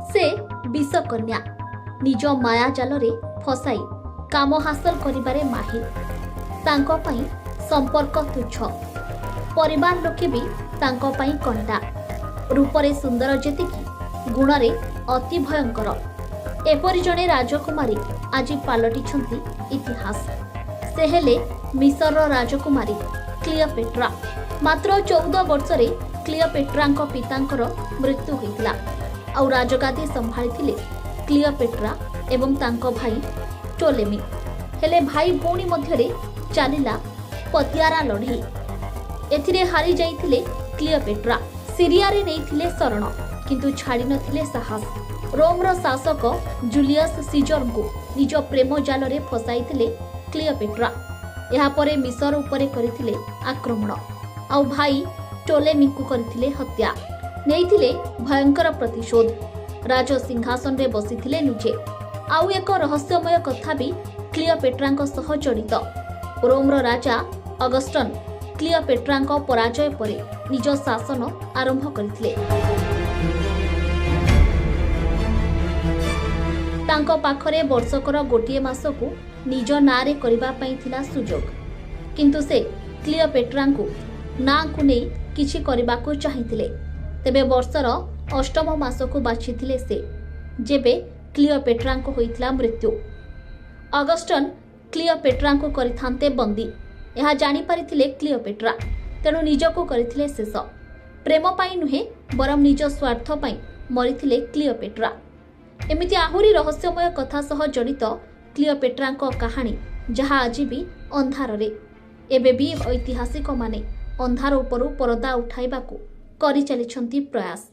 से विषकन्या निज माया जालरे फसाई काम हासिल करिबारे माहिर। तांको पई संपर्क तुच्छ, परिवार लोके भी तांको पई कंटा। रूपरे सुंदर जेतिकी गुणरे अति भयंकर एपरि जणे राजकुमारी आज पालटिछंती इतिहास। से हेले मिसर राजकुमारी क्लियोपेट्रा। मात्र 14 वर्षरे क्लियोपेट्रांको पितांकर मृत्यु होइतिला। आउ राजगादी संभाळिथिले क्लियोपेट्रा एवं तांको भाई टोलेमी। हेले भाई भौणी मध्यरे चालिला पतियारा लढेई। एथिरे हारी जाइथिले क्लियोपेट्रा। सीरिया रे नेइथिले शरण, किंतु छाड़ी नथिले साहस। रोमर शासक जूलियस सीजर को निज प्रेम जाल फसाई क्लियोपेट्रा। यहा परे मिसर उपरे करिथिले आक्रमण। आउ भाई टोलेमी को करिथिले हत्या। नेइथिले भयंकर प्रतिशोध। राज सिंहासन रे बसिथिले निजे। आउ एक रहस्यमय कथा भी क्लियोपेट्रांको सह जड़ित। रोमर राजा अगस्टन क्लियोपेट्रांको पराजय परे निज शासन आरंभ करथिले। तांको पाखरे वर्षकर गोटिए मासकु निज नारे करिबा पई थिला सुजोग, किंतु से क्लियोपेट्रांको ना को नै किछि करिबाको चाहिथिले। तेबे वर्षर 8म मासकु बाछिथिले से, जेबे क्लियोपेट्रांको होइथिला मृत्यु। अगस्टन क्लियोपेट्रांको करिथान्ते बंदी यह जानि पारिथिले क्लियोपेट्रा। तेणु निजको करिथिले शेष। प्रेम पाई नुहे बरम निज स्वार्थ पाई मरिथिले क्लियोपेट्रा। एमिति आहुरी रहस्यमय कथा सह जड़ित क्लियोपेट्रांको कहानी, जहाँ आज भी अंधार रे। एबे भी ऐतिहासिक माने अंधार उपरु परदा उठाइबाकू करि चलिछंती प्रयास।